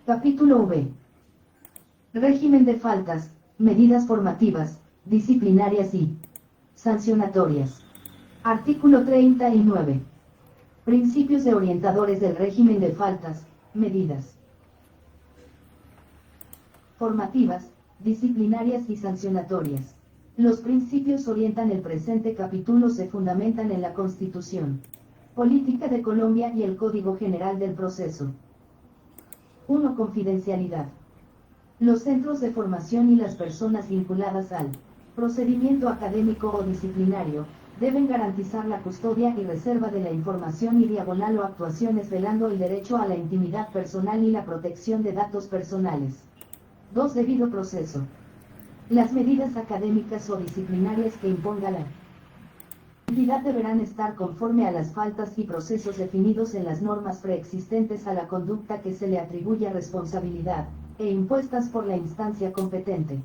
Capítulo V. Régimen de faltas, medidas formativas, disciplinarias y sancionatorias. Artículo 39. Principios de orientadores del régimen de faltas, medidas formativas, disciplinarias y sancionatorias. Los principios orientan el presente capítulo se fundamentan en la Constitución Política de Colombia y el Código General del Proceso. 1. Confidencialidad. Los centros de formación y las personas vinculadas al procedimiento académico o disciplinario deben garantizar la custodia y reserva de la información y diagonal o actuaciones velando el derecho a la intimidad personal y la protección de datos personales. 2. Debido proceso. Las medidas académicas o disciplinarias que imponga la entidad deberán estar conforme a las faltas y procesos definidos en las normas preexistentes a la conducta que se le atribuya responsabilidad, e impuestas por la instancia competente.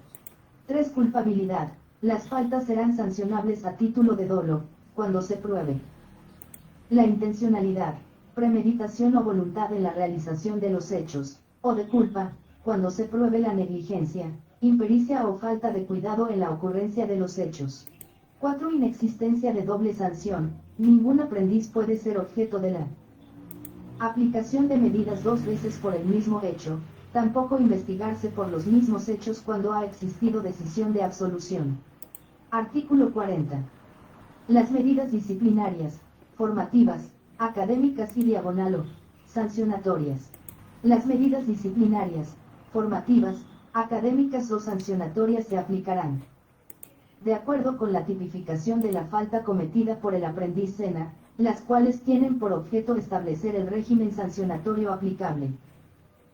3. Culpabilidad. Las faltas serán sancionables a título de dolo, cuando se pruebe la intencionalidad, premeditación o voluntad en la realización de los hechos, o de culpa, cuando se pruebe la negligencia, impericia o falta de cuidado en la ocurrencia de los hechos. 4. Inexistencia de doble sanción. Ningún aprendiz puede ser objeto de la aplicación de medidas dos veces por el mismo hecho, tampoco investigarse por los mismos hechos cuando ha existido decisión de absolución. Artículo 40. Las medidas disciplinarias, formativas, académicas y diagonal o sancionatorias. Las medidas disciplinarias, formativas, académicas o sancionatorias se aplicarán de acuerdo con la tipificación de la falta cometida por el aprendiz SENA, las cuales tienen por objeto establecer el régimen sancionatorio aplicable.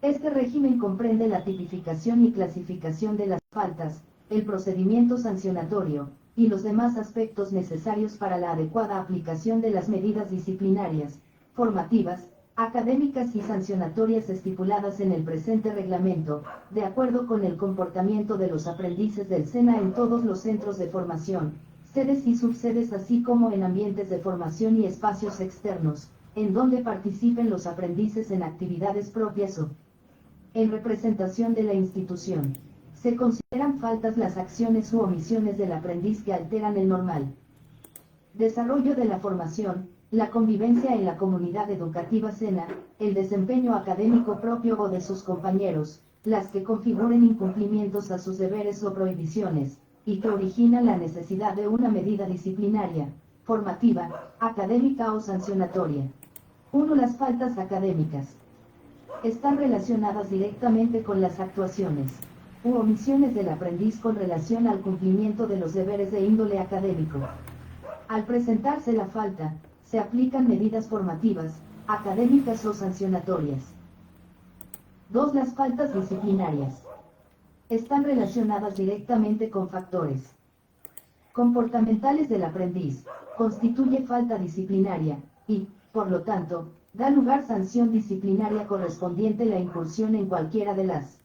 Este régimen comprende la tipificación y clasificación de las faltas, el procedimiento sancionatorio, y los demás aspectos necesarios para la adecuada aplicación de las medidas disciplinarias, formativas, académicas y sancionatorias estipuladas en el presente reglamento, de acuerdo con el comportamiento de los aprendices del SENA en todos los centros de formación, sedes y subsedes así como en ambientes de formación y espacios externos, en donde participen los aprendices en actividades propias o en representación de la institución. Se consideran faltas las acciones u omisiones del aprendiz que alteran el normal desarrollo de la formación, la convivencia en la comunidad educativa SENA, el desempeño académico propio o de sus compañeros, las que configuren incumplimientos a sus deberes o prohibiciones, y que originan la necesidad de una medida disciplinaria, formativa, académica o sancionatoria. 1. Las faltas académicas están relacionadas directamente con las actuaciones u omisiones del aprendiz con relación al cumplimiento de los deberes de índole académico. Al presentarse la falta, se aplican medidas formativas, académicas o sancionatorias. 2. Las faltas disciplinarias están relacionadas directamente con factores comportamentales del aprendiz, constituye falta disciplinaria, y, por lo tanto, da lugar sanción disciplinaria correspondiente la incursión en cualquiera de las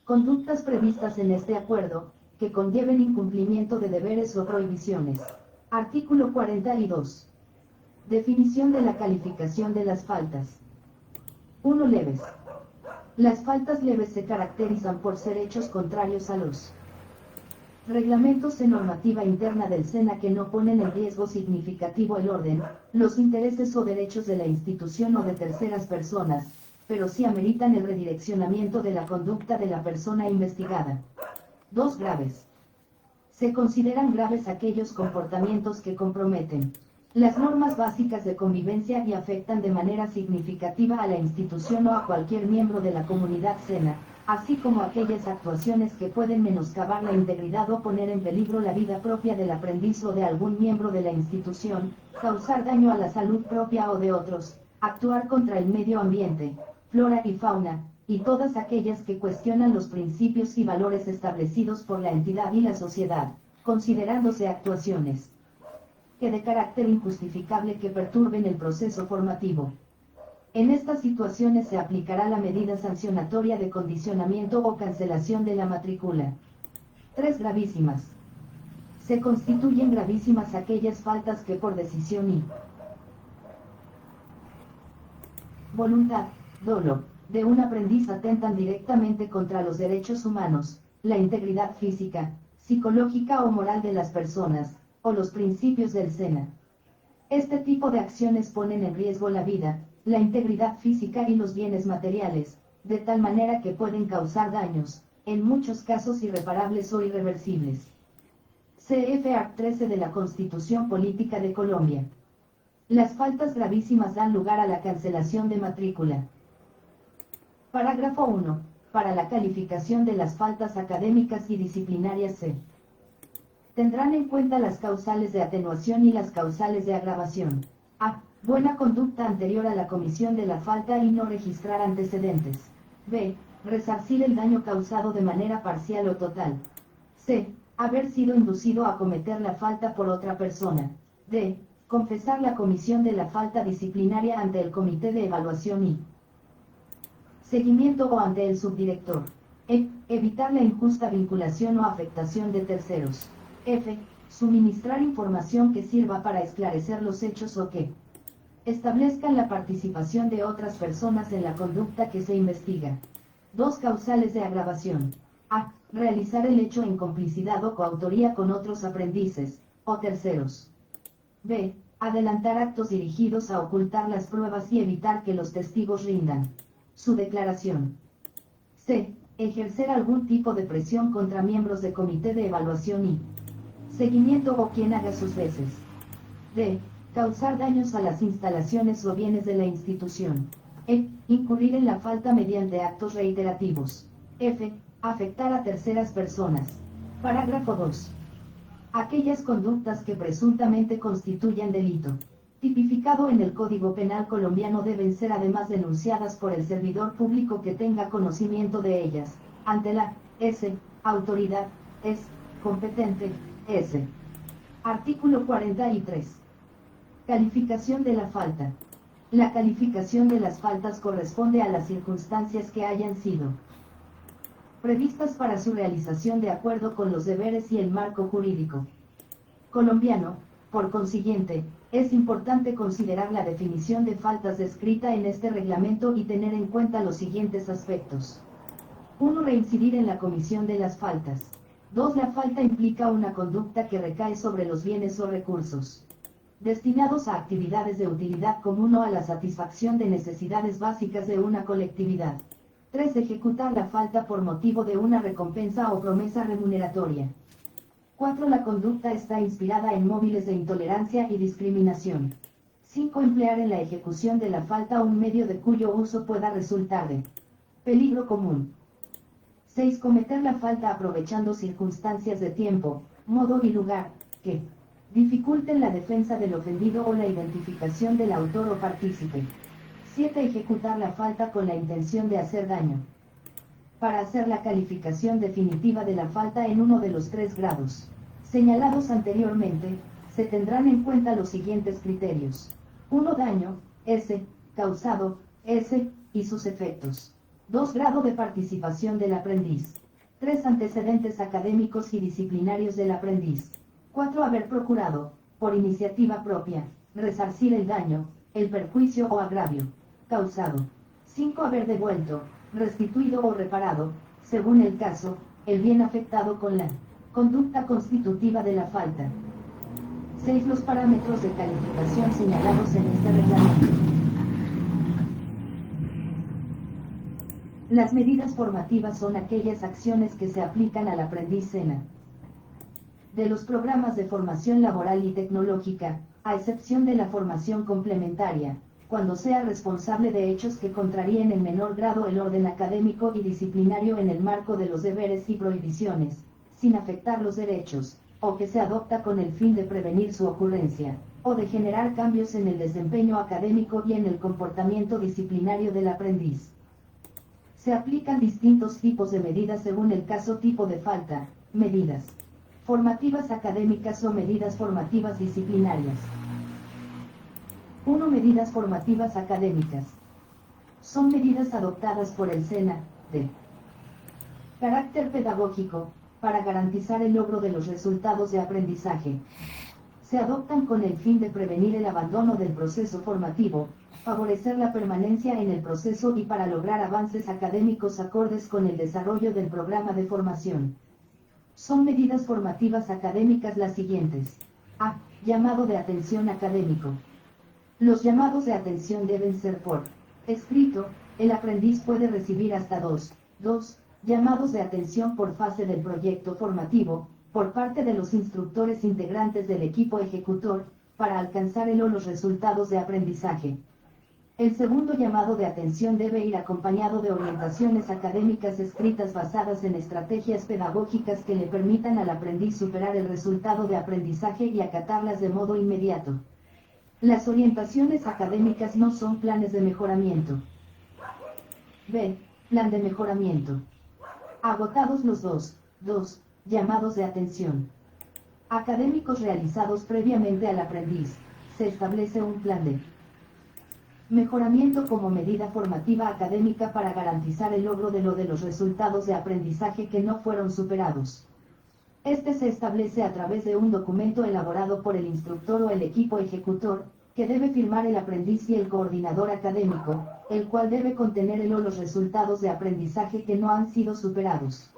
conductas previstas en este acuerdo, que conlleven incumplimiento de deberes o prohibiciones. Artículo 42. Definición de la calificación de las faltas. 1. Leves. Las faltas leves se caracterizan por ser hechos contrarios a los reglamentos de normativa interna del SENA que no ponen en riesgo significativo el orden, los intereses o derechos de la institución o de terceras personas, pero sí ameritan el redireccionamiento de la conducta de la persona investigada. 2. Graves. Se consideran graves aquellos comportamientos que comprometen las normas básicas de convivencia y afectan de manera significativa a la institución o a cualquier miembro de la comunidad SENA, así como aquellas actuaciones que pueden menoscabar la integridad o poner en peligro la vida propia del aprendiz o de algún miembro de la institución, causar daño a la salud propia o de otros, actuar contra el medio ambiente, flora y fauna, y todas aquellas que cuestionan los principios y valores establecidos por la entidad y la sociedad, considerándose actuaciones que de carácter injustificable que perturben el proceso formativo. En estas situaciones se aplicará la medida sancionatoria de condicionamiento o cancelación de la matrícula. 3. Gravísimas. Se constituyen gravísimas aquellas faltas que por decisión y voluntad, dolo, de un aprendiz atentan directamente contra los derechos humanos, la integridad física, psicológica o moral de las personas, o los principios del SENA. Este tipo de acciones ponen en riesgo la vida, la integridad física y los bienes materiales, de tal manera que pueden causar daños, en muchos casos irreparables o irreversibles. CF Art. 13 de la Constitución Política de Colombia. Las faltas gravísimas dan lugar a la cancelación de matrícula. Parágrafo 1. Para la calificación de las faltas académicas y disciplinarias se tendrán en cuenta las causales de atenuación y las causales de agravación. A. Buena conducta anterior a la comisión de la falta y no registrar antecedentes. B. Resarcir el daño causado de manera parcial o total. C. Haber sido inducido a cometer la falta por otra persona. D. Confesar la comisión de la falta disciplinaria ante el comité de evaluación y seguimiento o ante el subdirector. E. Evitar la injusta vinculación o afectación de terceros. F. Suministrar información que sirva para esclarecer los hechos o que establezcan la participación de otras personas en la conducta que se investiga. 2 causales de agravación. A. Realizar el hecho en complicidad o coautoría con otros aprendices, o terceros. B. Adelantar actos dirigidos a ocultar las pruebas y evitar que los testigos rindan su declaración. C. Ejercer algún tipo de presión contra miembros de comité de evaluación y seguimiento o quien haga sus veces. D. Causar daños a las instalaciones o bienes de la institución. E. Incurrir en la falta mediante actos reiterativos. F. Afectar a terceras personas. Parágrafo 2. Aquellas conductas que presuntamente constituyan delito tipificado en el Código Penal colombiano deben ser además denunciadas por el servidor público que tenga conocimiento de ellas, ante la S. Autoridad, es, competente, S. Artículo 43. Calificación de la falta. La calificación de las faltas corresponde a las circunstancias que hayan sido previstas para su realización de acuerdo con los deberes y el marco jurídico colombiano. Por consiguiente, es importante considerar la definición de faltas descrita en este reglamento y tener en cuenta los siguientes aspectos. 1. Reincidir en la comisión de las faltas. 2. La falta implica una conducta que recae sobre los bienes o recursos destinados a actividades de utilidad común o a la satisfacción de necesidades básicas de una colectividad. 3. Ejecutar la falta por motivo de una recompensa o promesa remuneratoria. 4. La conducta está inspirada en móviles de intolerancia y discriminación. 5. Emplear en la ejecución de la falta un medio de cuyo uso pueda resultar de peligro común. 6. Cometer la falta aprovechando circunstancias de tiempo, modo y lugar, que dificulten la defensa del ofendido o la identificación del autor o partícipe. 7. Ejecutar la falta con la intención de hacer daño. Para hacer la calificación definitiva de la falta en uno de los 3 grados señalados anteriormente, se tendrán en cuenta los siguientes criterios. 1. Daño, S, causado, S, y sus efectos. 2. Grado de participación del aprendiz. 3. Antecedentes académicos y disciplinarios del aprendiz. 4. Haber procurado, por iniciativa propia, resarcir el daño, el perjuicio o agravio causado. 5. Haber devuelto, restituido o reparado, según el caso, el bien afectado con la conducta constitutiva de la falta. 6. Los parámetros de calificación señalados en este reglamento. Las medidas formativas son aquellas acciones que se aplican al aprendiz SENA de los programas de formación laboral y tecnológica, a excepción de la formación complementaria, cuando sea responsable de hechos que contraríen en menor grado el orden académico y disciplinario en el marco de los deberes y prohibiciones, sin afectar los derechos, o que se adopta con el fin de prevenir su ocurrencia, o de generar cambios en el desempeño académico y en el comportamiento disciplinario del aprendiz. Se aplican distintos tipos de medidas según el caso tipo de falta, medidas formativas académicas o medidas formativas disciplinarias. 1. Medidas formativas académicas. Son medidas adoptadas por el SENA, de carácter pedagógico, para garantizar el logro de los resultados de aprendizaje. Se adoptan con el fin de prevenir el abandono del proceso formativo, favorecer la permanencia en el proceso y para lograr avances académicos acordes con el desarrollo del programa de formación. Son medidas formativas académicas las siguientes. A. Llamado de atención académico. Los llamados de atención deben ser por escrito. El aprendiz puede recibir hasta dos llamados de atención por fase del proyecto formativo, por parte de los instructores integrantes del equipo ejecutor, para alcanzar el o los resultados de aprendizaje. El segundo llamado de atención debe ir acompañado de orientaciones académicas escritas basadas en estrategias pedagógicas que le permitan al aprendiz superar el resultado de aprendizaje y acatarlas de modo inmediato. Las orientaciones académicas no son planes de mejoramiento. B. Plan de mejoramiento. Agotados los dos llamados de atención académicos realizados previamente al aprendiz, se establece un plan de mejoramiento como medida formativa académica para garantizar el logro de los resultados de aprendizaje que no fueron superados. Este se establece a través de un documento elaborado por el instructor o el equipo ejecutor, que debe firmar el aprendiz y el coordinador académico, el cual debe contener el o los resultados de aprendizaje que no han sido superados.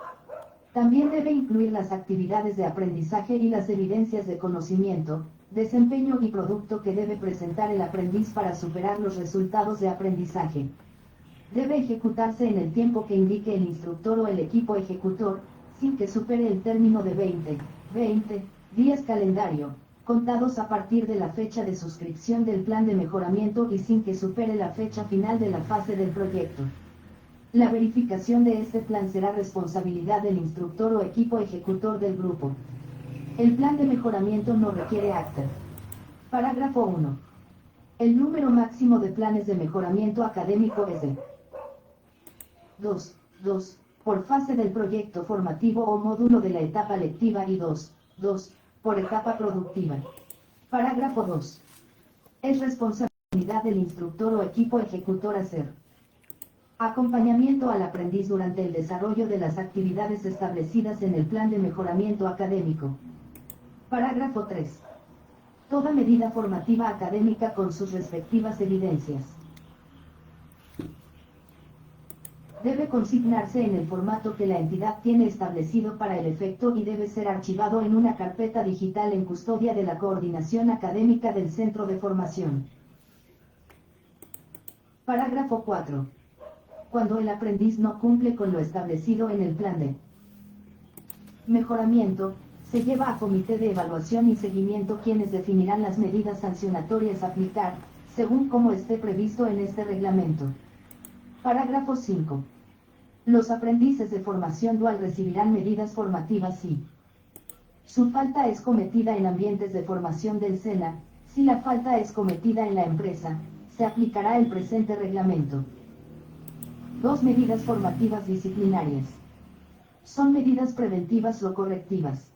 También debe incluir las actividades de aprendizaje y las evidencias de conocimiento, desempeño y producto que debe presentar el aprendiz para superar los resultados de aprendizaje. Debe ejecutarse en el tiempo que indique el instructor o el equipo ejecutor, sin que supere el término de 20 días calendario, contados a partir de la fecha de suscripción del plan de mejoramiento y sin que supere la fecha final de la fase del proyecto. La verificación de este plan será responsabilidad del instructor o equipo ejecutor del grupo. El plan de mejoramiento no requiere acta. Parágrafo 1. El número máximo de planes de mejoramiento académico es de 2 por fase del proyecto formativo o módulo de la etapa lectiva y 2 por etapa productiva. Parágrafo 2. Es responsabilidad del instructor o equipo ejecutor hacer acompañamiento al aprendiz durante el desarrollo de las actividades establecidas en el plan de mejoramiento académico. Parágrafo 3. Toda medida formativa académica con sus respectivas evidencias debe consignarse en el formato que la entidad tiene establecido para el efecto y debe ser archivado en una carpeta digital en custodia de la coordinación académica del centro de formación. Parágrafo 4. Cuando el aprendiz no cumple con lo establecido en el plan de mejoramiento, se lleva a comité de evaluación y seguimiento quienes definirán las medidas sancionatorias a aplicar, según como esté previsto en este reglamento. Parágrafo 5. Los aprendices de formación dual recibirán medidas formativas si su falta es cometida en ambientes de formación del SENA. Si la falta es cometida en la empresa, se aplicará el presente reglamento. 2 medidas formativas disciplinarias. Son medidas preventivas o correctivas,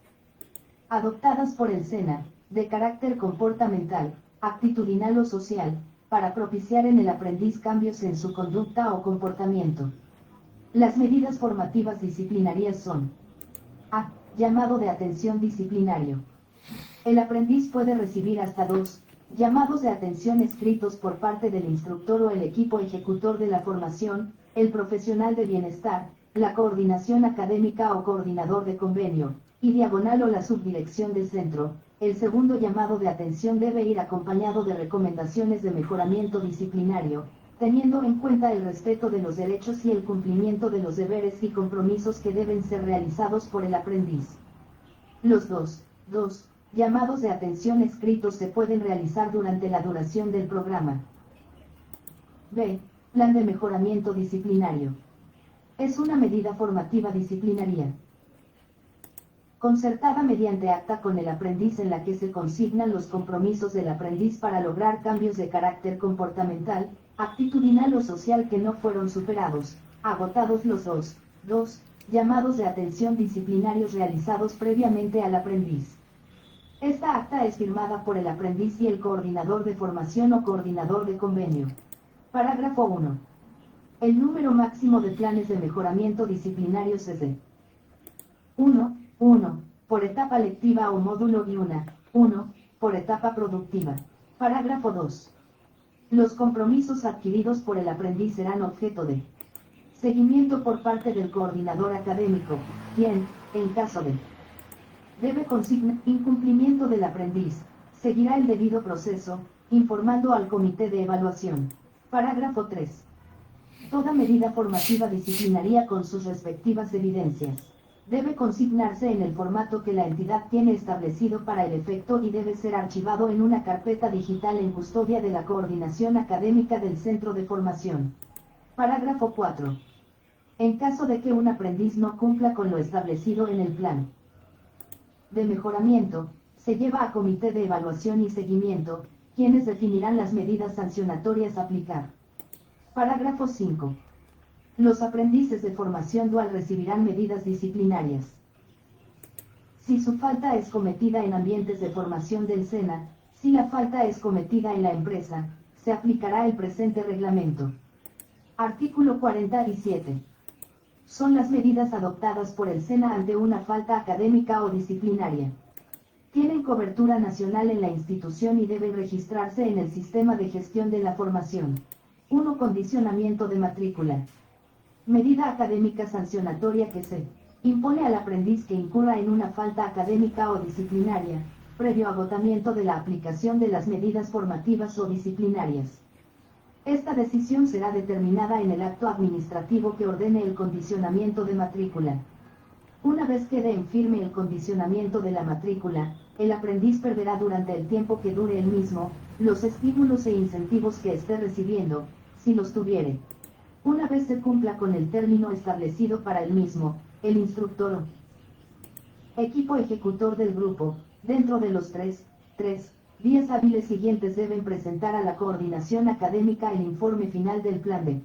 adoptadas por el SENA, de carácter comportamental, actitudinal o social, para propiciar en el aprendiz cambios en su conducta o comportamiento. Las medidas formativas disciplinarias son: A. Llamado de atención disciplinario. El aprendiz puede recibir hasta 2 llamados de atención escritos por parte del instructor o el equipo ejecutor de la formación, el profesional de bienestar, la coordinación académica o coordinador de convenio, y diagonal o la subdirección del centro. El segundo llamado de atención debe ir acompañado de recomendaciones de mejoramiento disciplinario, teniendo en cuenta el respeto de los derechos y el cumplimiento de los deberes y compromisos que deben ser realizados por el aprendiz. Los dos llamados de atención escritos se pueden realizar durante la duración del programa. B. Plan de mejoramiento disciplinario. Es una medida formativa disciplinaria concertada mediante acta con el aprendiz en la que se consignan los compromisos del aprendiz para lograr cambios de carácter comportamental, actitudinal o social que no fueron superados, agotados los dos llamados de atención disciplinarios realizados previamente al aprendiz. Esta acta es firmada por el aprendiz y el coordinador de formación o coordinador de convenio. Parágrafo 1. El número máximo de planes de mejoramiento disciplinarios es de 1 por etapa lectiva o módulo y 1 por etapa productiva. Parágrafo 2. Los compromisos adquiridos por el aprendiz serán objeto de seguimiento por parte del coordinador académico, quien, en caso de debe consignar incumplimiento del aprendiz, seguirá el debido proceso, informando al comité de evaluación. Parágrafo 3. Toda medida formativa disciplinaria con sus respectivas evidencias debe consignarse en el formato que la entidad tiene establecido para el efecto y debe ser archivado en una carpeta digital en custodia de la coordinación académica del centro de formación. Parágrafo 4. En caso de que un aprendiz no cumpla con lo establecido en el plan de mejoramiento, se lleva a comité de evaluación y seguimiento, quienes definirán las medidas sancionatorias a aplicar. Parágrafo 5. Los aprendices de formación dual recibirán medidas disciplinarias. Si su falta es cometida en ambientes de formación del SENA, si la falta es cometida en la empresa, se aplicará el presente reglamento. Artículo 47. Son las medidas adoptadas por el SENA ante una falta académica o disciplinaria. Tienen cobertura nacional en la institución y deben registrarse en el sistema de gestión de la formación. 1. Condicionamiento de matrícula. Medida académica sancionatoria que se impone al aprendiz que incurra en una falta académica o disciplinaria, previo agotamiento de la aplicación de las medidas formativas o disciplinarias. Esta decisión será determinada en el acto administrativo que ordene el condicionamiento de matrícula. Una vez quede en firme el condicionamiento de la matrícula, el aprendiz perderá durante el tiempo que dure el mismo, los estímulos e incentivos que esté recibiendo, si los tuviere. Una vez se cumpla con el término establecido para el mismo, el instructor o equipo ejecutor del grupo, dentro de los 3 días hábiles siguientes deben presentar a la coordinación académica el informe final del plan de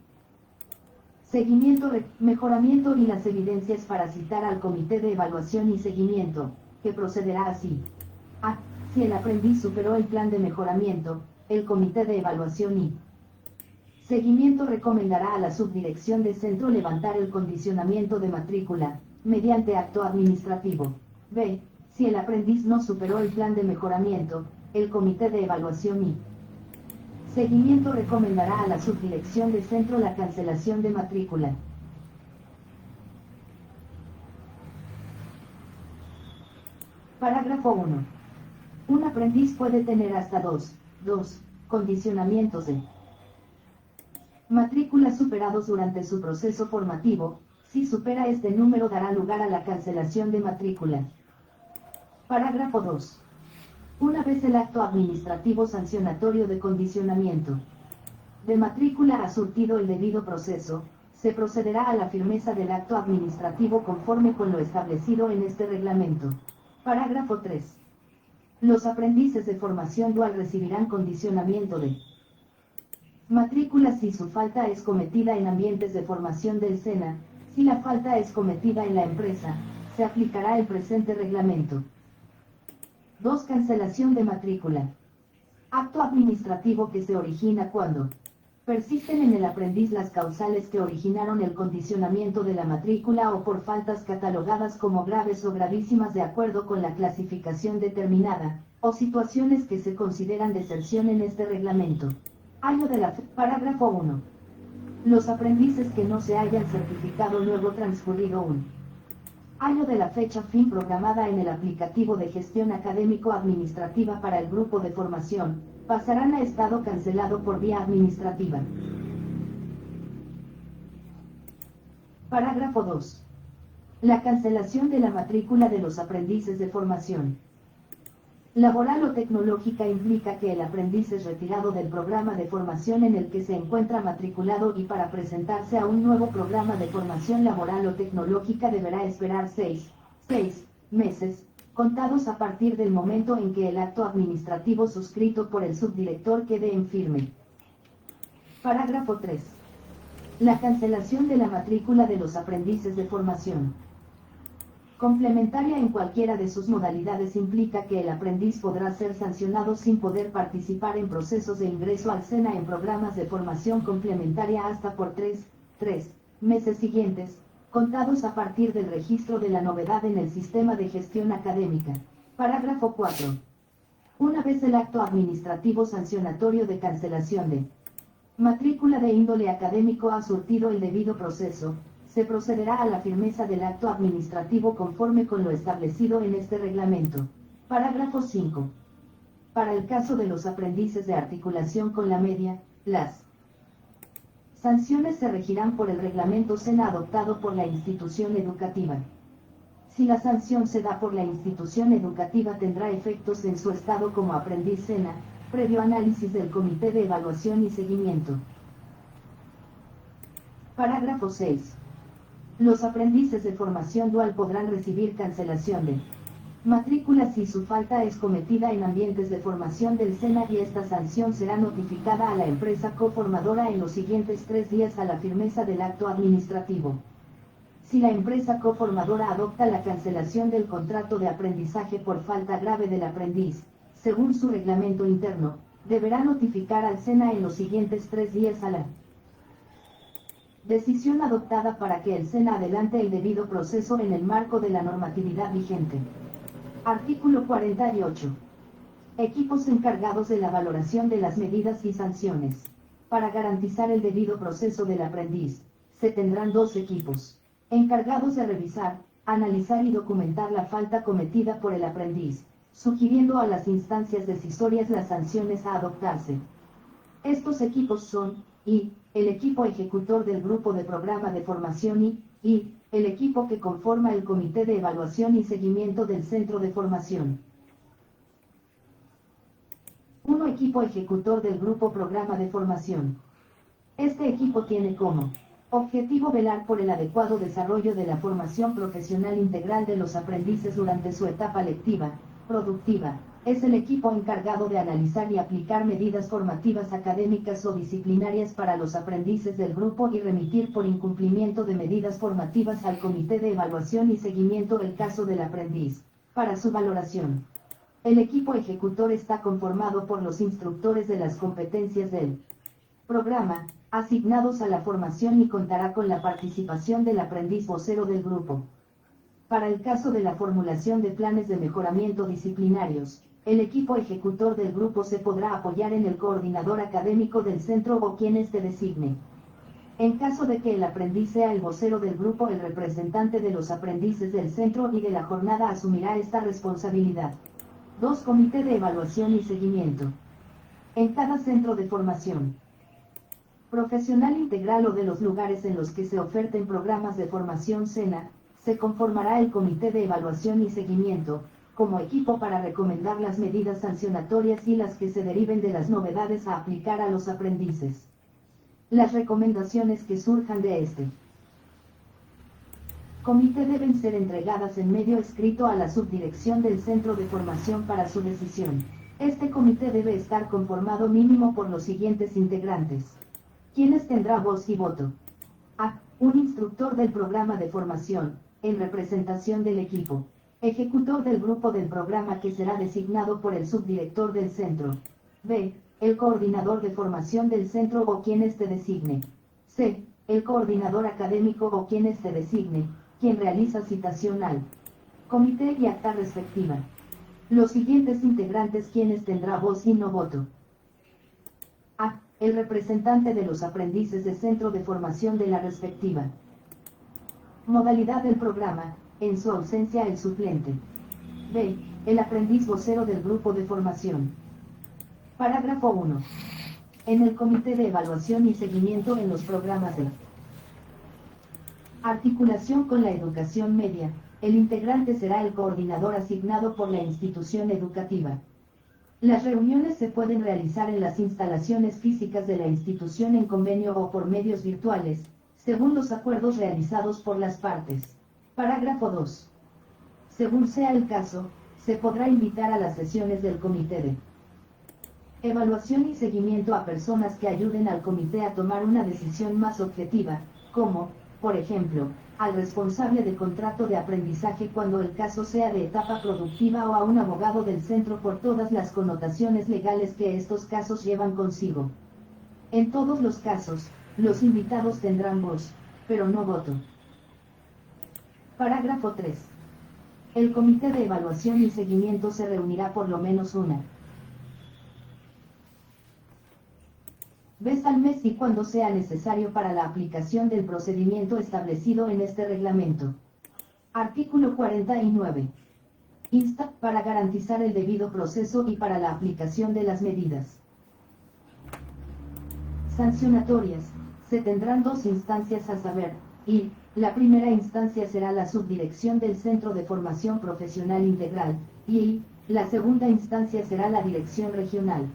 seguimiento, mejoramiento y las evidencias para citar al comité de evaluación y seguimiento, que procederá así. A. Si el aprendiz superó el plan de mejoramiento, el comité de evaluación y seguimiento recomendará a la subdirección de centro levantar el condicionamiento de matrícula, mediante acto administrativo. B. Si el aprendiz no superó el plan de mejoramiento, el comité de evaluación y seguimiento recomendará a la subdirección de centro la cancelación de matrícula. Parágrafo 1. Un aprendiz puede tener hasta dos condicionamientos de matrícula superados durante su proceso formativo. Si supera este número dará lugar a la cancelación de matrícula. Parágrafo 2. Una vez el acto administrativo sancionatorio de condicionamiento de matrícula ha surtido el debido proceso, se procederá a la firmeza del acto administrativo conforme con lo establecido en este reglamento. Parágrafo 3. Los aprendices de formación dual recibirán condicionamiento de matrícula si su falta es cometida en ambientes de formación del SENA. Si la falta es cometida en la empresa, se aplicará el presente reglamento. 2. Cancelación de matrícula. Acto administrativo que se origina cuando persisten en el aprendiz las causales que originaron el condicionamiento de la matrícula o por faltas catalogadas como graves o gravísimas de acuerdo con la clasificación determinada, o situaciones que se consideran deserción en este reglamento. Año de la Parágrafo 1. Los aprendices que no se hayan certificado luego transcurrido un año de la fecha fin programada en el aplicativo de gestión académico-administrativa para el grupo de formación, pasarán a estado cancelado por vía administrativa. Parágrafo 2. La cancelación de la matrícula de los aprendices de formación laboral o tecnológica implica que el aprendiz es retirado del programa de formación en el que se encuentra matriculado y para presentarse a un nuevo programa de formación laboral o tecnológica deberá esperar 6 meses, contados a partir del momento en que el acto administrativo suscrito por el subdirector quede en firme. Parágrafo 3. La cancelación de la matrícula de los aprendices de formación complementaria en cualquiera de sus modalidades implica que el aprendiz podrá ser sancionado sin poder participar en procesos de ingreso al SENA en programas de formación complementaria hasta por 3 meses siguientes, contados a partir del registro de la novedad en el sistema de gestión académica. Parágrafo 4. Una vez el acto administrativo sancionatorio de cancelación de matrícula de índole académico ha surtido el debido proceso, se procederá a la firmeza del acto administrativo conforme con lo establecido en este reglamento. Parágrafo 5. Para el caso de los aprendices de articulación con la media, las sanciones se regirán por el reglamento SENA adoptado por la institución educativa. Si la sanción se da por la institución educativa tendrá efectos en su estado como aprendiz SENA, previo análisis del Comité de Evaluación y Seguimiento. Parágrafo 6. Los aprendices de formación dual podrán recibir cancelación de matrícula si su falta es cometida en ambientes de formación del SENA y esta sanción será notificada a la empresa coformadora en los siguientes 3 días a la firmeza del acto administrativo. Si la empresa coformadora adopta la cancelación del contrato de aprendizaje por falta grave del aprendiz, según su reglamento interno, deberá notificar al SENA en los siguientes 3 días a la decisión adoptada para que el SENA adelante el debido proceso en el marco de la normatividad vigente. Artículo 48. Equipos encargados de la valoración de las medidas y sanciones. Para garantizar el debido proceso del aprendiz, se tendrán 2 equipos encargados de revisar, analizar y documentar la falta cometida por el aprendiz, sugiriendo a las instancias decisorias las sanciones a adoptarse. Estos equipos son, I, el equipo ejecutor del grupo de programa de formación y, el equipo que conforma el Comité de Evaluación y Seguimiento del Centro de Formación. 1. Equipo ejecutor del grupo programa de formación. Este equipo tiene como objetivo velar por el adecuado desarrollo de la formación profesional integral de los aprendices durante su etapa lectiva, productiva. Es el equipo encargado de analizar y aplicar medidas formativas académicas o disciplinarias para los aprendices del grupo y remitir por incumplimiento de medidas formativas al Comité de Evaluación y Seguimiento el caso del aprendiz, para su valoración. El equipo ejecutor está conformado por los instructores de las competencias del programa, asignados a la formación y contará con la participación del aprendiz vocero del grupo. Para el caso de la formulación de planes de mejoramiento disciplinarios, el equipo ejecutor del grupo se podrá apoyar en el coordinador académico del centro o quien éste designe. En caso de que el aprendiz sea el vocero del grupo, el representante de los aprendices del centro y de la jornada asumirá esta responsabilidad. 2. Comité de Evaluación y Seguimiento. En cada centro de formación profesional integral o de los lugares en los que se oferten programas de formación SENA, se conformará el Comité de Evaluación y Seguimiento, como equipo para recomendar las medidas sancionatorias y las que se deriven de las novedades a aplicar a los aprendices. Las recomendaciones que surjan de este comité deben ser entregadas en medio escrito a la subdirección del centro de formación para su decisión. Este comité debe estar conformado mínimo por los siguientes integrantes, quienes tendrá voz y voto. A. Un instructor del programa de formación, en representación del equipo ejecutor del grupo del programa que será designado por el subdirector del centro. B. El coordinador de formación del centro o quien éste designe. C. El coordinador académico o quien éste designe, quien realiza citación al comité y acta respectiva. Los siguientes integrantes quienes tendrá voz y no voto. A. El representante de los aprendices de centro de formación de la respectiva modalidad del programa, en su ausencia el suplente. B. El aprendiz vocero del grupo de formación. Parágrafo 1. En el Comité de Evaluación y Seguimiento en los programas de articulación con la educación media, el integrante será el coordinador asignado por la institución educativa. Las reuniones se pueden realizar en las instalaciones físicas de la institución en convenio o por medios virtuales, según los acuerdos realizados por las partes. Parágrafo 2. Según sea el caso, se podrá invitar a las sesiones del Comité de Evaluación y Seguimiento a personas que ayuden al comité a tomar una decisión más objetiva, como, por ejemplo, al responsable de contrato de aprendizaje cuando el caso sea de etapa productiva o a un abogado del centro por todas las connotaciones legales que estos casos llevan consigo. En todos los casos, los invitados tendrán voz, pero no voto. Parágrafo 3. El Comité de Evaluación y Seguimiento se reunirá por lo menos una vez al mes y cuando sea necesario para la aplicación del procedimiento establecido en este reglamento. Artículo 49. Insta para garantizar el debido proceso y para la aplicación de las medidas sancionatorias. Se tendrán dos instancias a saber, y, la primera instancia será la subdirección del Centro de Formación Profesional Integral, y, la segunda instancia será la Dirección Regional.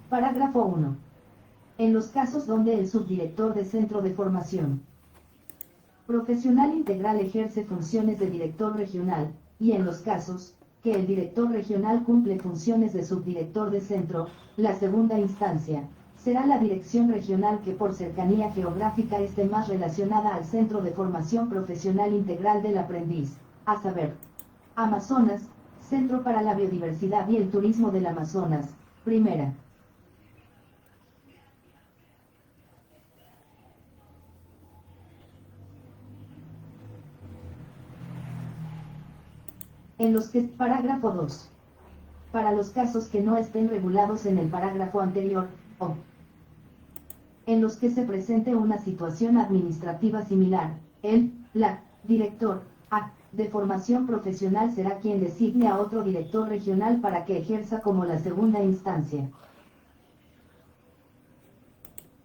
Parágrafo 1. En los casos donde el subdirector de Centro de Formación Profesional Integral ejerce funciones de director regional, y en los casos que el director regional cumple funciones de subdirector de centro, la segunda instancia será la dirección regional que por cercanía geográfica esté más relacionada al Centro de Formación Profesional Integral del aprendiz, a saber, Amazonas, Centro para la Biodiversidad y el Turismo del Amazonas, primera. En los que, parágrafo 2. Para los casos que no estén regulados en el parágrafo anterior, o en los que se presente una situación administrativa similar, la director de formación profesional será quien designe a otro director regional para que ejerza como la segunda instancia.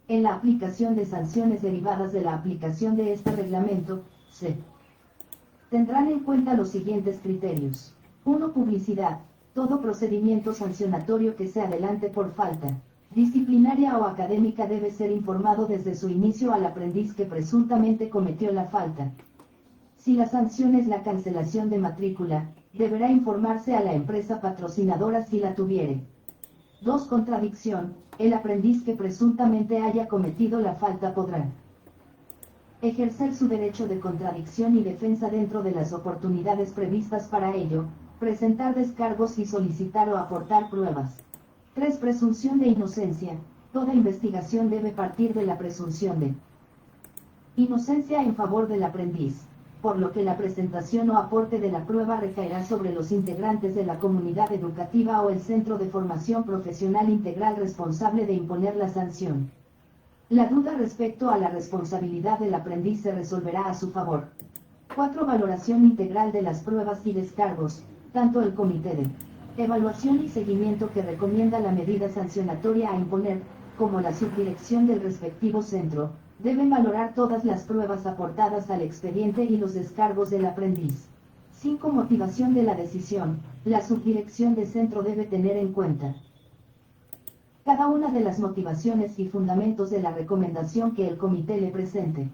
En la aplicación de sanciones derivadas de la aplicación de este reglamento, se tendrán en cuenta los siguientes criterios. 1. Publicidad. Todo procedimiento sancionatorio que se adelante por falta disciplinaria o académica debe ser informado desde su inicio al aprendiz que presuntamente cometió la falta. Si la sanción es la cancelación de matrícula, deberá informarse a la empresa patrocinadora si la tuviere. 2. Contradicción. El aprendiz que presuntamente haya cometido la falta podrá ejercer su derecho de contradicción y defensa dentro de las oportunidades previstas para ello, presentar descargos y solicitar o aportar pruebas. 3. Presunción de inocencia. Toda investigación debe partir de la presunción de inocencia en favor del aprendiz, por lo que la presentación o aporte de la prueba recaerá sobre los integrantes de la comunidad educativa o el Centro de Formación Profesional Integral responsable de imponer la sanción. La duda respecto a la responsabilidad del aprendiz se resolverá a su favor. 4. Valoración integral de las pruebas y descargos. Tanto el comité de evaluación y seguimiento que recomienda la medida sancionatoria a imponer, como la subdirección del respectivo centro, deben valorar todas las pruebas aportadas al expediente y los descargos del aprendiz. 5. Motivación de la decisión. La subdirección de centro debe tener en cuenta cada una de las motivaciones y fundamentos de la recomendación que el comité le presente.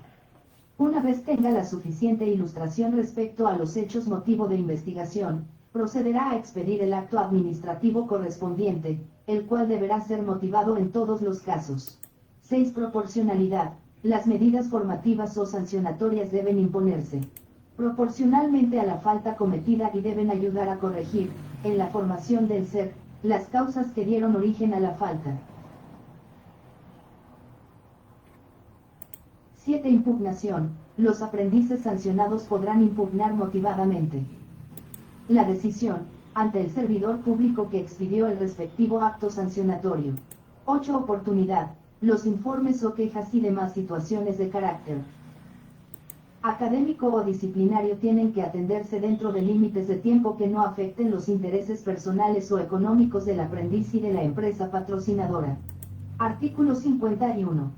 Una vez tenga la suficiente ilustración respecto a los hechos motivo de investigación, procederá a expedir el acto administrativo correspondiente, el cual deberá ser motivado en todos los casos. 6. Proporcionalidad. Las medidas formativas o sancionatorias deben imponerse proporcionalmente a la falta cometida y deben ayudar a corregir, en la formación del ser, las causas que dieron origen a la falta. 7. Impugnación. Los aprendices sancionados podrán impugnar motivadamente la decisión, ante el servidor público que expidió el respectivo acto sancionatorio. 8. Oportunidad. Los informes o quejas y demás situaciones de carácter académico o disciplinario tienen que atenderse dentro de límites de tiempo que no afecten los intereses personales o económicos del aprendiz y de la empresa patrocinadora. Artículo 51.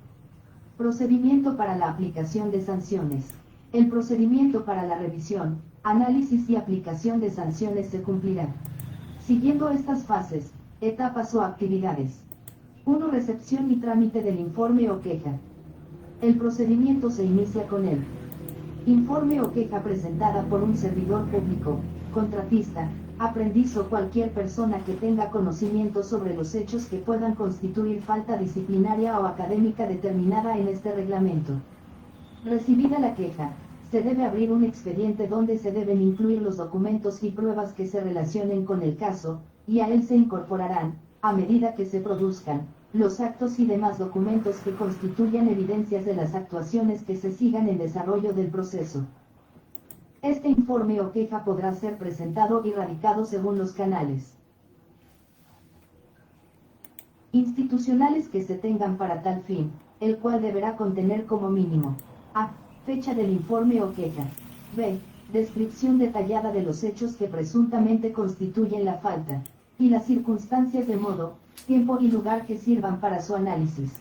Procedimiento para la aplicación de sanciones. El procedimiento para la revisión, análisis y aplicación de sanciones se cumplirá siguiendo estas fases, etapas o actividades. 1. Recepción y trámite del informe o queja. El procedimiento se inicia con el informe o queja presentada por un servidor público, contratista, aprendiz o cualquier persona que tenga conocimiento sobre los hechos que puedan constituir falta disciplinaria o académica determinada en este reglamento. Recibida la queja, se debe abrir un expediente donde se deben incluir los documentos y pruebas que se relacionen con el caso, y a él se incorporarán, a medida que se produzcan, los actos y demás documentos que constituyan evidencias de las actuaciones que se sigan en desarrollo del proceso. Este informe o queja podrá ser presentado y radicado según los canales institucionales que se tengan para tal fin, el cual deberá contener como mínimo: a. Fecha del informe o queja. b. Descripción detallada de los hechos que presuntamente constituyen la falta, y las circunstancias de modo, tiempo y lugar que sirvan para su análisis.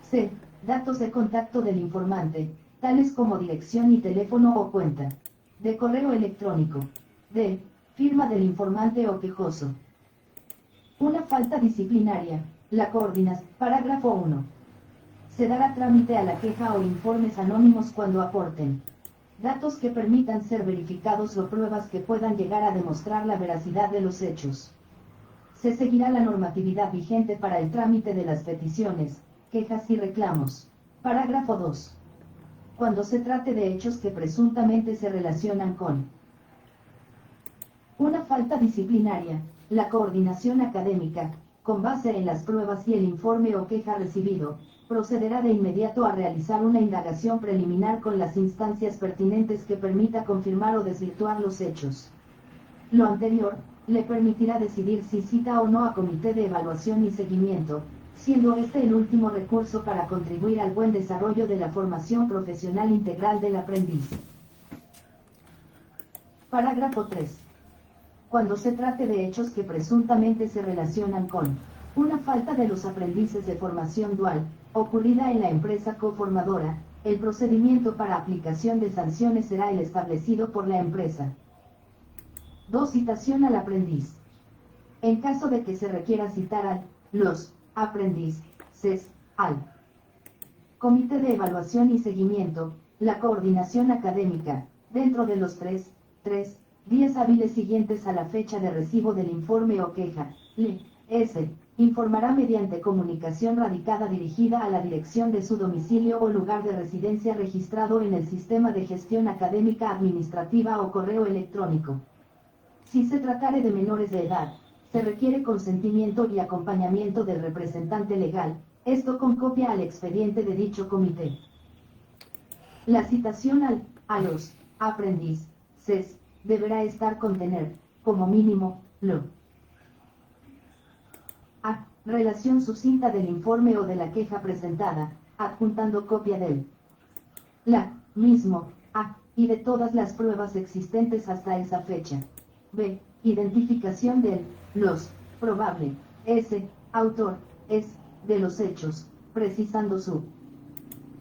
c. Datos de contacto del informante, tales como dirección y teléfono o cuenta de correo electrónico. d. Firma del informante o quejoso. Una falta disciplinaria. La coordinación. Parágrafo 1. Se dará trámite a la queja o informes anónimos cuando aporten datos que permitan ser verificados o pruebas que puedan llegar a demostrar la veracidad de los hechos. Se seguirá la normatividad vigente para el trámite de las peticiones, quejas y reclamos. Parágrafo 2. Cuando se trate de hechos que presuntamente se relacionan con una falta disciplinaria, la coordinación académica, con base en las pruebas y el informe o queja recibido, procederá de inmediato a realizar una indagación preliminar con las instancias pertinentes que permita confirmar o desvirtuar los hechos. Lo anterior, le permitirá decidir si cita o no a comité de evaluación y seguimiento, siendo este el último recurso para contribuir al buen desarrollo de la formación profesional integral del aprendiz. Parágrafo 3. Cuando se trate de hechos que presuntamente se relacionan con una falta de los aprendices de formación dual, ocurrida en la empresa coformadora, el procedimiento para aplicación de sanciones será el establecido por la empresa. 2. Citación al aprendiz. En caso de que se requiera citar a los aprendices al Comité de Evaluación y Seguimiento, la coordinación académica, dentro de los 3 días hábiles siguientes a la fecha de recibo del informe o queja, les informará mediante comunicación radicada dirigida a la dirección de su domicilio o lugar de residencia registrado en el Sistema de Gestión Académica Administrativa o correo electrónico. Si se tratare de menores de edad, se requiere consentimiento y acompañamiento del representante legal, esto con copia al expediente de dicho comité. La citación a los aprendices deberá contener, como mínimo, a. Relación sucinta del informe o de la queja presentada, adjuntando copia del mismo, a. Y de todas las pruebas existentes hasta esa fecha. b. Identificación del probable autor de los hechos, precisando su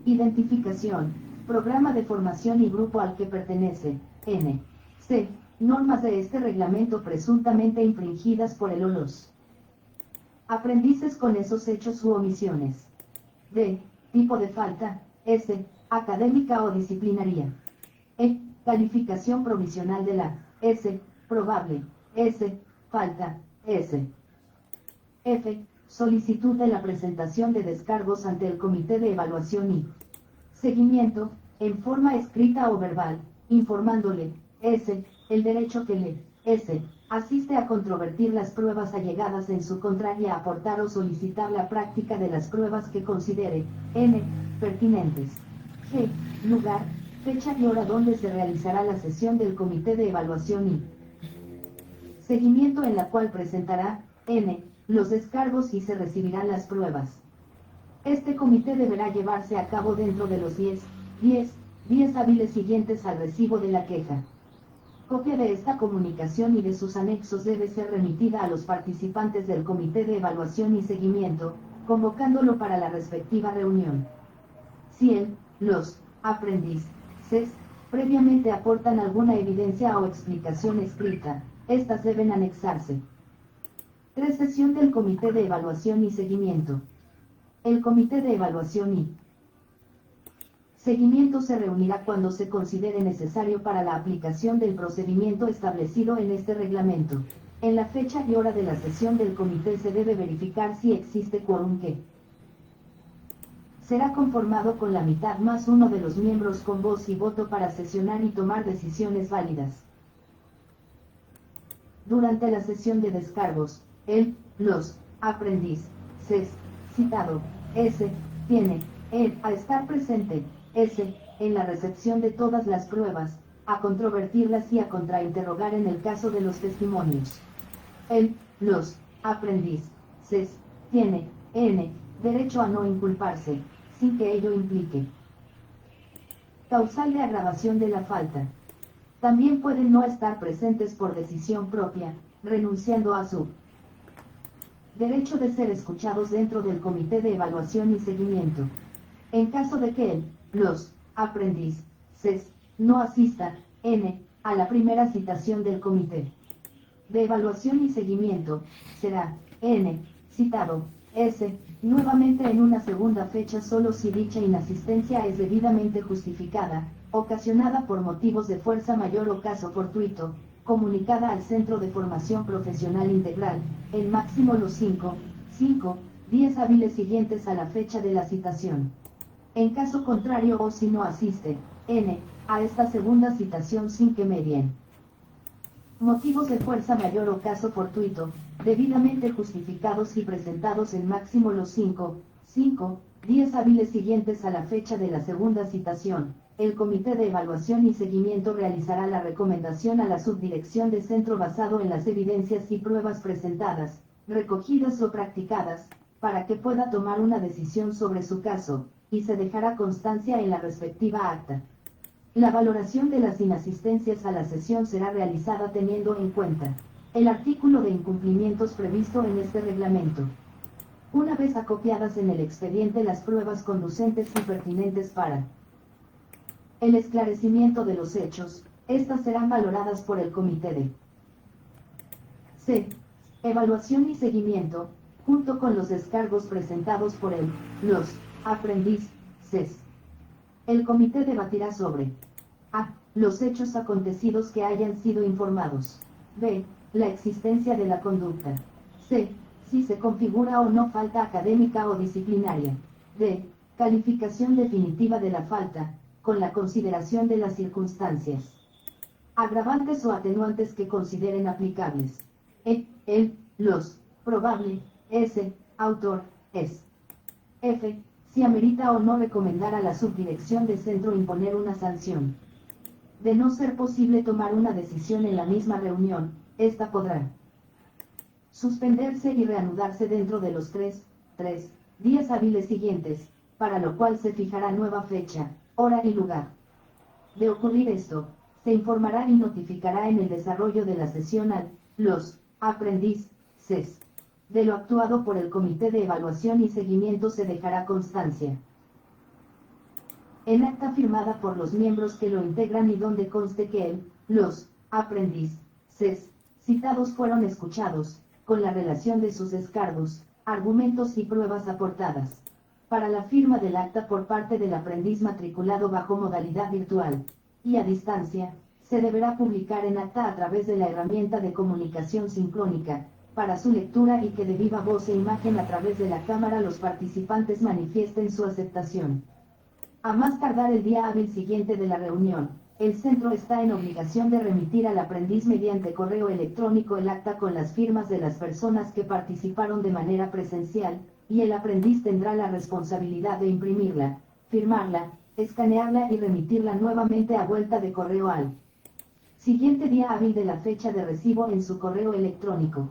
identificación, programa de formación y grupo al que pertenece. n. c. Normas de este reglamento presuntamente infringidas por el o los aprendices con esos hechos u omisiones. d. Tipo de falta. s. Académica o disciplinaria. e. Calificación provisional de la s. Probable. s. Falta. s. f. Solicitud de la presentación de descargos ante el Comité de Evaluación y Seguimiento, en forma escrita o verbal, informándole, s. el derecho que le, s. asiste a controvertir las pruebas allegadas en su contra y a aportar o solicitar la práctica de las pruebas que considere, n. pertinentes. g. Lugar, fecha y hora donde se realizará la sesión del Comité de Evaluación y Seguimiento en la cual presentará, n. los descargos y se recibirán las pruebas. Este comité deberá llevarse a cabo dentro de los 10 días hábiles siguientes al recibo de la queja. Copia de esta comunicación y de sus anexos debe ser remitida a los participantes del Comité de Evaluación y Seguimiento, convocándolo para la respectiva reunión. Si los aprendices previamente aportan alguna evidencia o explicación escrita, estas deben anexarse. 3. Sesión del Comité de Evaluación y Seguimiento. El Comité de Evaluación y Seguimiento se reunirá cuando se considere necesario para la aplicación del procedimiento establecido en este reglamento. En la fecha y hora de la sesión del comité se debe verificar si existe quórum que será conformado con la mitad más uno de los miembros con voz y voto para sesionar y tomar decisiones válidas. Durante la sesión de descargos, los aprendices citado, s. tiene, a estar presente, s. en la recepción de todas las pruebas, a controvertirlas y a contrainterrogar en el caso de los testimonios. Los aprendices tiene, N. Derecho a no inculparse, sin que ello implique causal de agravación de la falta. También pueden no estar presentes por decisión propia, renunciando a su derecho de ser escuchados dentro del comité de evaluación y seguimiento. En caso de que los aprendices no asistan, N, a la primera citación del comité de evaluación y seguimiento, será, N, citado, S, nuevamente en una segunda fecha solo si dicha inasistencia es debidamente justificada, ocasionada por motivos de fuerza mayor o caso fortuito, comunicada al Centro de Formación Profesional Integral, en máximo los 5 días hábiles siguientes a la fecha de la citación. En caso contrario o si no asiste, N, a esta segunda citación sin que medien motivos de fuerza mayor o caso fortuito, debidamente justificados y presentados en máximo los 5 días hábiles siguientes a la fecha de la segunda citación, el Comité de Evaluación y Seguimiento realizará la recomendación a la subdirección de centro basado en las evidencias y pruebas presentadas, recogidas o practicadas, para que pueda tomar una decisión sobre su caso, y se dejará constancia en la respectiva acta. La valoración de las inasistencias a la sesión será realizada teniendo en cuenta el artículo de incumplimientos previsto en este reglamento. Una vez acopiadas en el expediente las pruebas conducentes y pertinentes para el esclarecimiento de los hechos, estas serán valoradas por el comité de C. Evaluación y seguimiento, junto con los descargos presentados por los aprendices. El comité debatirá sobre A. Los hechos acontecidos que hayan sido informados. B. La existencia de la conducta. C. Si se configura o no falta académica o disciplinaria. D. Calificación definitiva de la falta, con la consideración de las circunstancias agravantes o atenuantes que consideren aplicables. E. Los. Probable. S. Autor. Es. F. Si amerita o no recomendar a la subdirección de centro imponer una sanción. De no ser posible tomar una decisión en la misma reunión, esta podrá suspenderse y reanudarse dentro de los 3 días hábiles siguientes, para lo cual se fijará nueva fecha, hora y lugar. De ocurrir esto, se informará y notificará en el desarrollo de la sesión a los aprendices. De lo actuado por el Comité de Evaluación y Seguimiento se dejará constancia en acta firmada por los miembros que lo integran y donde conste que los aprendices citados fueron escuchados, con la relación de sus descargos, argumentos y pruebas aportadas. Para la firma del acta por parte del aprendiz matriculado bajo modalidad virtual y a distancia, se deberá publicar en acta a través de la herramienta de comunicación sincrónica, para su lectura y que de viva voz e imagen a través de la cámara los participantes manifiesten su aceptación. A más tardar el día hábil siguiente de la reunión, el centro está en obligación de remitir al aprendiz mediante correo electrónico el acta con las firmas de las personas que participaron de manera presencial, y el aprendiz tendrá la responsabilidad de imprimirla, firmarla, escanearla y remitirla nuevamente a vuelta de correo al siguiente día hábil de la fecha de recibo en su correo electrónico.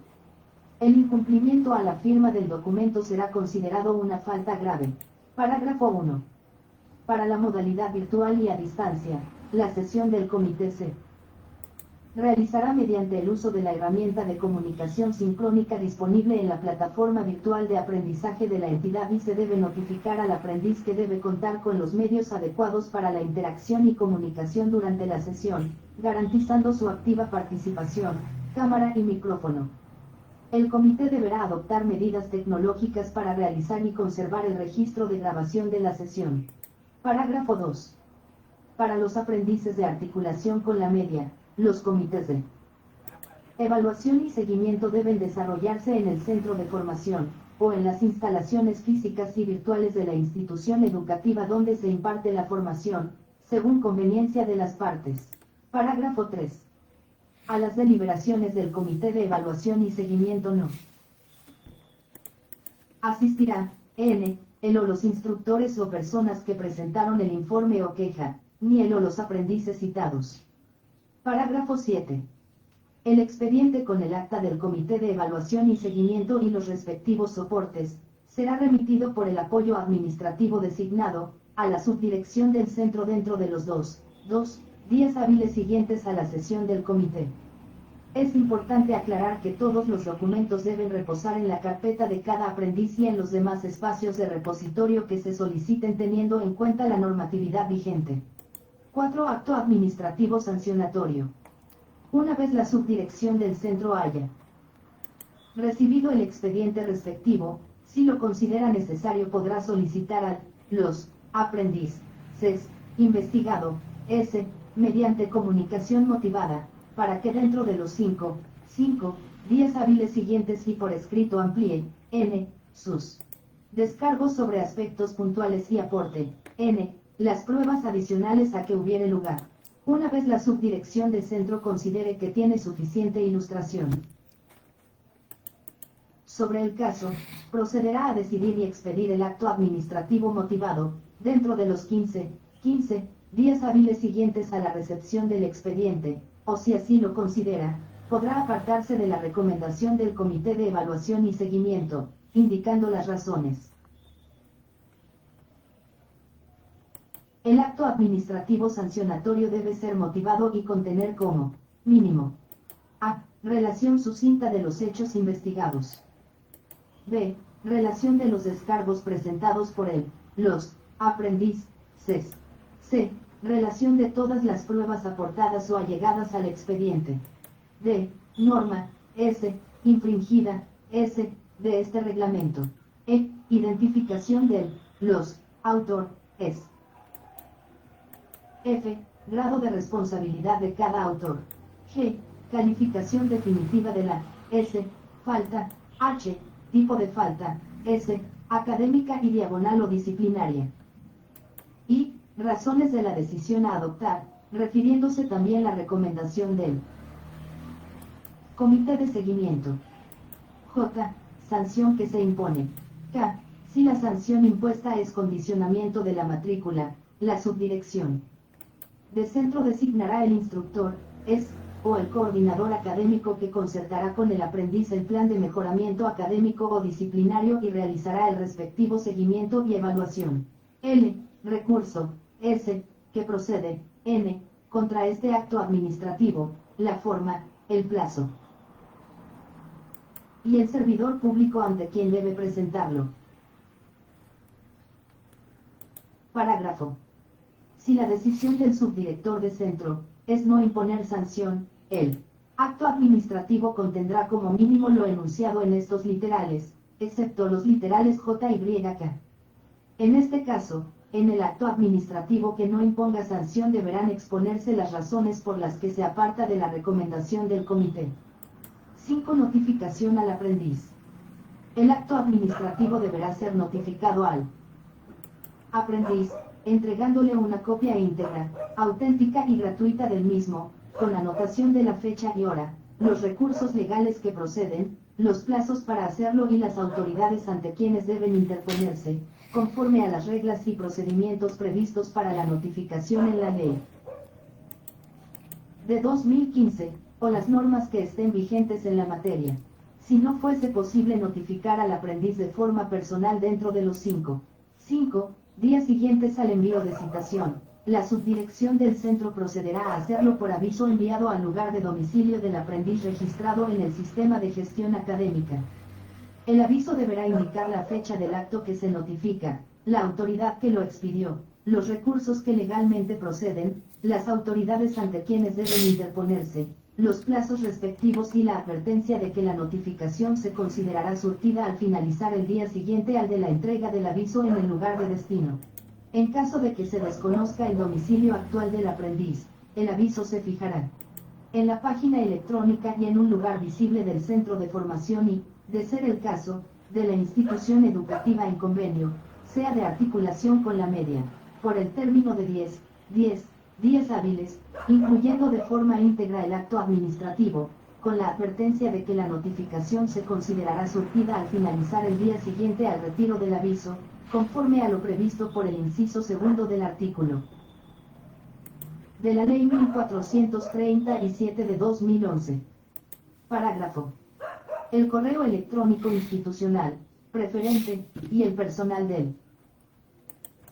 El incumplimiento a la firma del documento será considerado una falta grave. Parágrafo 1. Para la modalidad virtual y a distancia, la sesión del comité se realizará mediante el uso de la herramienta de comunicación sincrónica disponible en la plataforma virtual de aprendizaje de la entidad y se debe notificar al aprendiz que debe contar con los medios adecuados para la interacción y comunicación durante la sesión, garantizando su activa participación, cámara y micrófono. El comité deberá adoptar medidas tecnológicas para realizar y conservar el registro de grabación de la sesión. Parágrafo 2. Para los aprendices de articulación con la media, los comités de evaluación y seguimiento deben desarrollarse en el centro de formación, o en las instalaciones físicas y virtuales de la institución educativa donde se imparte la formación, según conveniencia de las partes. Parágrafo 3. A las deliberaciones del Comité de Evaluación y Seguimiento no asistirá, N, el o los instructores o personas que presentaron el informe o queja, ni el o los aprendices citados. Parágrafo 7. El expediente con el acta del Comité de Evaluación y Seguimiento y los respectivos soportes, será remitido por el apoyo administrativo designado, a la subdirección del centro dentro de los dos días hábiles siguientes a la sesión del comité. Es importante aclarar que todos los documentos deben reposar en la carpeta de cada aprendiz y en los demás espacios de repositorio que se soliciten teniendo en cuenta la normatividad vigente. 4. Acto administrativo sancionatorio. Una vez la subdirección del centro haya recibido el expediente respectivo, si lo considera necesario podrá solicitar a los aprendices investigado mediante comunicación motivada, para que dentro de los 5 días hábiles siguientes y por escrito amplíe, sus descargos sobre aspectos puntuales y aporte, las pruebas adicionales a que hubiere lugar. Una vez la subdirección del centro considere que tiene suficiente ilustración sobre el caso, procederá a decidir y expedir el acto administrativo motivado, dentro de los 15 días hábiles siguientes a la recepción del expediente, o si así lo considera, podrá apartarse de la recomendación del Comité de Evaluación y Seguimiento, indicando las razones. El acto administrativo sancionatorio debe ser motivado y contener como mínimo a. Relación sucinta de los hechos investigados. B. Relación de los descargos presentados por los aprendices. C. Relación de todas las pruebas aportadas o allegadas al expediente. D. Norma infringida de este reglamento. E. Identificación de los autores. F. Grado de responsabilidad de cada autor. G. Calificación definitiva de la falta. H. Tipo de falta. Académica y diagonal o disciplinaria. I. Razones de la decisión a adoptar, refiriéndose también la recomendación del Comité de Seguimiento. J. Sanción que se impone. K. Si la sanción impuesta es condicionamiento de la matrícula, la subdirección de centro designará el instructor, o el coordinador académico que concertará con el aprendiz el plan de mejoramiento académico o disciplinario y realizará el respectivo seguimiento y evaluación. L. Recurso. S. Que procede. N. Contra este acto administrativo, la forma, el plazo y el servidor público ante quien debe presentarlo. Parágrafo. Si la decisión del subdirector de centro es no imponer sanción, el acto administrativo contendrá como mínimo lo enunciado en estos literales, excepto los literales J y K. En este caso, en el acto administrativo que no imponga sanción deberán exponerse las razones por las que se aparta de la recomendación del comité. 5. Notificación al aprendiz. El acto administrativo deberá ser notificado al aprendiz, entregándole una copia íntegra, auténtica y gratuita del mismo, con anotación de la fecha y hora, los recursos legales que proceden, los plazos para hacerlo y las autoridades ante quienes deben interponerse, conforme a las reglas y procedimientos previstos para la notificación en la ley de 2015, o las normas que estén vigentes en la materia. Si no fuese posible notificar al aprendiz de forma personal dentro de los 5 días siguientes al envío de citación, la subdirección del centro procederá a hacerlo por aviso enviado al lugar de domicilio del aprendiz registrado en el sistema de gestión académica. El aviso deberá indicar la fecha del acto que se notifica, la autoridad que lo expidió, los recursos que legalmente proceden, las autoridades ante quienes deben interponerse, los plazos respectivos y la advertencia de que la notificación se considerará surtida al finalizar el día siguiente al de la entrega del aviso en el lugar de destino. En caso de que se desconozca el domicilio actual del aprendiz, el aviso se fijará en la página electrónica y en un lugar visible del centro de formación y, de ser el caso, de la institución educativa en convenio, sea de articulación con la media, por el término de 10 días hábiles, incluyendo de forma íntegra el acto administrativo, con la advertencia de que la notificación se considerará surtida al finalizar el día siguiente al retiro del aviso, conforme a lo previsto por el inciso segundo del artículo de la Ley 1437 de 2011. Parágrafo. El correo electrónico institucional, preferente, y el personal del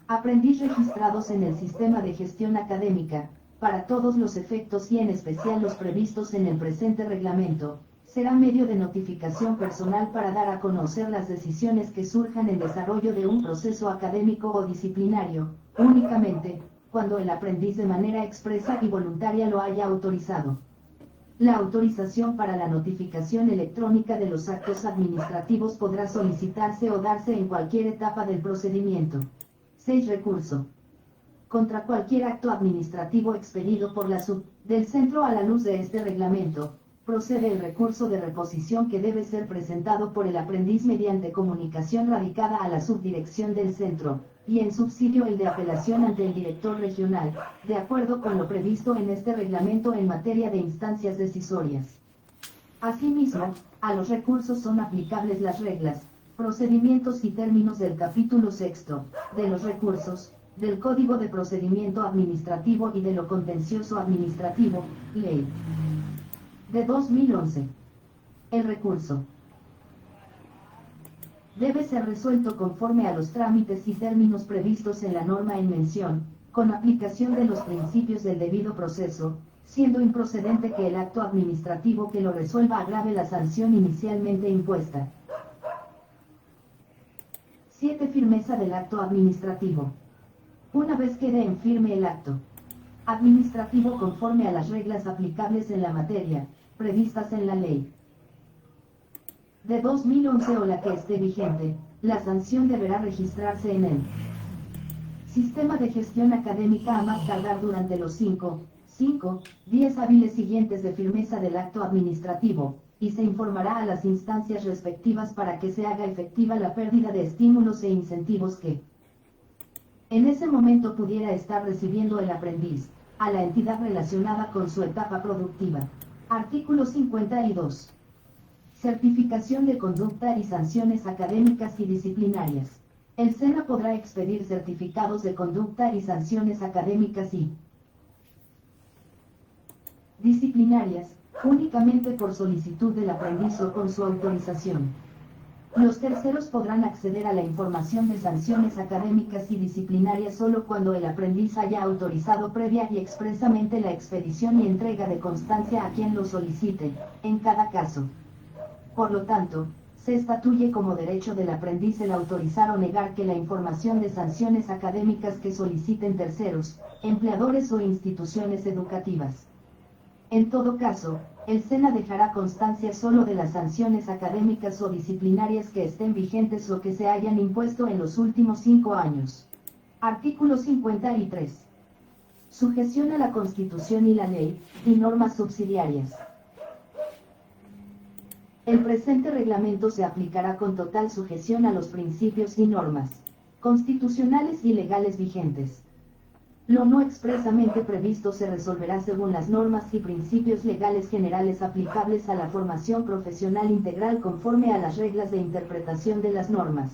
aprendiz registrados en el sistema de gestión académica, para todos los efectos y en especial los previstos en el presente reglamento, será medio de notificación personal para dar a conocer las decisiones que surjan en desarrollo de un proceso académico o disciplinario, únicamente, cuando el aprendiz de manera expresa y voluntaria lo haya autorizado. La autorización para la notificación electrónica de los actos administrativos podrá solicitarse o darse en cualquier etapa del procedimiento. 6. Recurso. Contra cualquier acto administrativo expedido por la SUB del centro a la luz de este reglamento, procede el recurso de reposición que debe ser presentado por el aprendiz mediante comunicación radicada a la subdirección del centro, y en subsidio el de apelación ante el director regional, de acuerdo con lo previsto en este reglamento en materia de instancias decisorias. Asimismo, a los recursos son aplicables las reglas, procedimientos y términos del capítulo 6 de los recursos, del Código de Procedimiento Administrativo y de lo Contencioso Administrativo, Ley de 2011. El recurso debe ser resuelto conforme a los trámites y términos previstos en la norma en mención, con aplicación de los principios del debido proceso, siendo improcedente que el acto administrativo que lo resuelva agrave la sanción inicialmente impuesta. 7. Firmeza del acto administrativo. Una vez quede en firme el acto administrativo conforme a las reglas aplicables en la materia, previstas en la ley de 2011 o la que esté vigente, la sanción deberá registrarse en el sistema de gestión académica a más tardar durante los 5 días hábiles siguientes de firmeza del acto administrativo, y se informará a las instancias respectivas para que se haga efectiva la pérdida de estímulos e incentivos que en ese momento pudiera estar recibiendo el aprendiz, a la entidad relacionada con su etapa productiva. Artículo 52. Certificación de conducta y sanciones académicas y disciplinarias. El SENA podrá expedir certificados de conducta y sanciones académicas y disciplinarias, únicamente por solicitud del aprendiz o con su autorización. Los terceros podrán acceder a la información de sanciones académicas y disciplinarias solo cuando el aprendiz haya autorizado previa y expresamente la expedición y entrega de constancia a quien lo solicite, en cada caso. Por lo tanto, se estatuye como derecho del aprendiz el autorizar o negar que la información de sanciones académicas que soliciten terceros, empleadores o instituciones educativas. En todo caso, el SENA dejará constancia solo de las sanciones académicas o disciplinarias que estén vigentes o que se hayan impuesto en los últimos 5 años. Artículo 53. Sujeción a la Constitución y la ley, y normas subsidiarias. El presente reglamento se aplicará con total sujeción a los principios y normas constitucionales y legales vigentes. Lo no expresamente previsto se resolverá según las normas y principios legales generales aplicables a la formación profesional integral conforme a las reglas de interpretación de las normas.